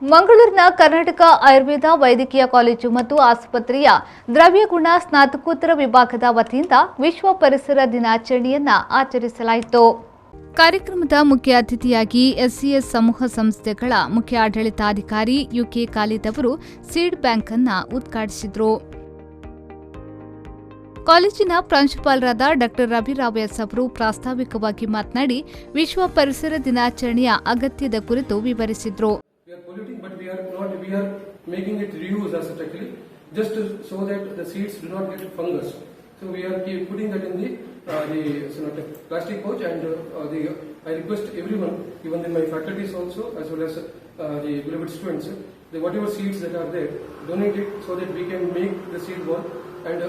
ಮಂಗಳೂರಿನ ಕರ್ನಾಟಕ ಆಯುರ್ವೇದ ವೈದ್ಯಕೀಯ ಕಾಲೇಜು ಮತ್ತು ಆಸ್ಪತ್ರೆಯ ದ್ರವ್ಯಗುಣ ಸ್ನಾತಕೋತ್ತರ ವಿಭಾಗದ ವತಿಯಿಂದ ವಿಶ್ವ ಪರಿಸರ ದಿನಾಚರಣೆಯನ್ನು ಆಚರಿಸಲಾಯಿತು. ಕಾರ್ಯಕ್ರಮದ ಮುಖ್ಯ ಅತಿಥಿಯಾಗಿ ಎಸ್ಸಿಎಸ್ ಸಮೂಹ ಸಂಸ್ಥೆಗಳ ಮುಖ್ಯ ಆಡಳಿತಾಧಿಕಾರಿ ಯುಕೆ ಖಾಲಿದ್ ಅವರು ಸೀಡ್ ಬ್ಯಾಂಕ್ ಅನ್ನು ಉದ್ಘಾಟಿಸಿದರು. ಕಾಲೇಜಿನ ಪ್ರಾಂಶುಪಾಲರಾದ ಡಾ ರವಿರಾವ್ ಎಸ್ ಅವರು ಪ್ರಾಸ್ತಾವಿಕವಾಗಿ ಮಾತನಾಡಿ ವಿಶ್ವ ಪರಿಸರ ದಿನಾಚರಣೆಯ ಅಗತ್ಯದ ಕುರಿತು ವಿವರಿಸಿದರು. We are polluting, but we are making it reuse as it actually, just so that the seeds do not get fungus. So we are putting that in the plastic pouch, and I request everyone, even in my faculties also, as well as the beloved students, whatever seeds that are there, donate it so that we can make the seed work, and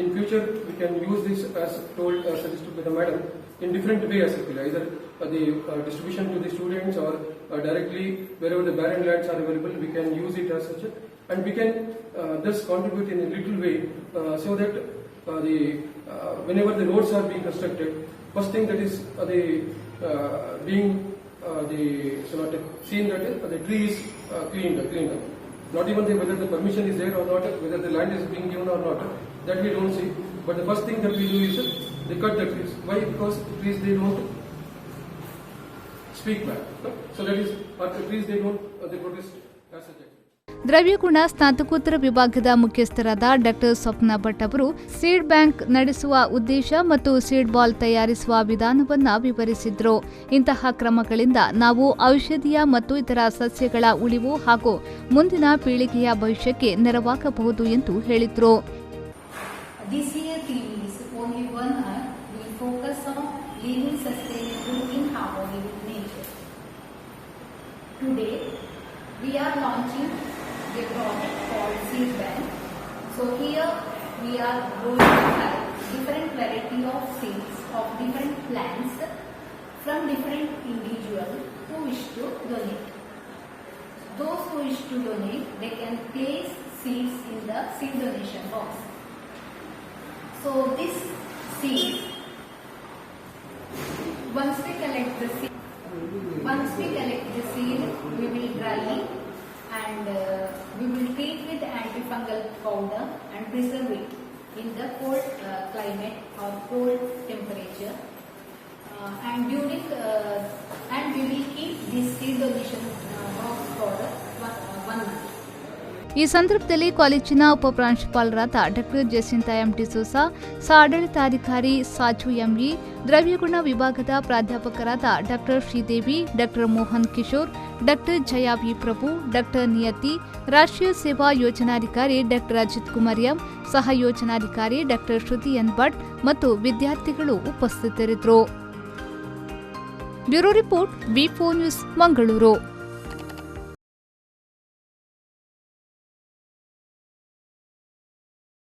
in future we can use this as told, suggested by the madam, in different ways, either the distribution to the students or directly wherever the barren lands are available, we can use it as such, and we can thus contribute in a little way so that whenever the roads are being constructed, first thing that is being seen that the tree is cleaned up. Not even whether the permission is there or not, whether the land is being given or not, that we don't see. But the first thing that we do is they cut the trees. Why? Because trees they don't speak back. So that is, but the trees they protest as such. ದ್ರವ್ಯಗುಣ ಸ್ನಾತಕೋತ್ತರ ವಿಭಾಗದ ಮುಖ್ಯಸ್ಥರಾದ ಡಾ ಸ್ವಪ್ನ ಭಟ್ ಅವರು seed bank ನಡೆಸುವ ಉದ್ದೇಶ ಮತ್ತು seed ball ತಯಾರಿಸುವ ವಿಧಾನವನ್ನು ವಿವರಿಸಿದರು. ಇಂತಹ ಕ್ರಮಗಳಿಂದ ನಾವು ಔಷಧೀಯ ಮತ್ತು ಇತರ ಸಸ್ಯಗಳ ಉಳಿವು ಹಾಗೂ ಮುಂದಿನ ಪೀಳಿಗೆಯ ಭವಿಷ್ಯಕ್ಕೆ ನೆರವಾಗಬಹುದು ಎಂದು ಹೇಳಿದರು. We are launching a project called Seed Bank. So here we are going to have different variety of seeds of different plants from different individuals who wish to donate. Those who wish to donate, they can place seeds in the seed donation box. So this seed, once we collect the seed, we will dry it and we will treat with antifungal powder and preserve it in the cold climate or cold temperature. And we will keep this seed donation box for 1 month. ಈ ಸಂದರ್ಭದಲ್ಲಿ ಕಾಲೇಜಿನ ಉಪಪ್ರಾಂಶುಪಾಲರಾದ ಡಾ Jacinta M D'Souza, ಆಡಳಿತಾಧಿಕಾರಿ Saju M E, ದ್ರವ್ಯಗುಣ ವಿಭಾಗದ ಪ್ರಾಧ್ಯಾಪಕರಾದ ಡಾ ಶ್ರೀದೇವಿ, ಡಾ ಮೋಹನ್ ಕಿಶೋರ್, ಡಾ ಜಯಾ ವಿ ಪ್ರಭು, ಡಾ ನಿಯತಿ, ರಾಷ್ಟ್ರೀಯ ಸೇವಾ ಯೋಜನಾಧಿಕಾರಿ ಡಾ ಅಜಿತ್ ಕುಮಾರ್ ಎಂ, ಸಹ ಯೋಜನಾಧಿಕಾರಿ ಡಾ ಶ್ರುತಿ ಎನ್ ಭಟ್ ಮತ್ತು ವಿದ್ಯಾರ್ಥಿಗಳು ಉಪಸ್ಥಿತರಿದ್ದರು. ಬ್ಯೂರೋ ರಿಪೋರ್ಟ್ ವಿ4 ನ್ಯೂಸ್, ಮಂಗಳೂರು.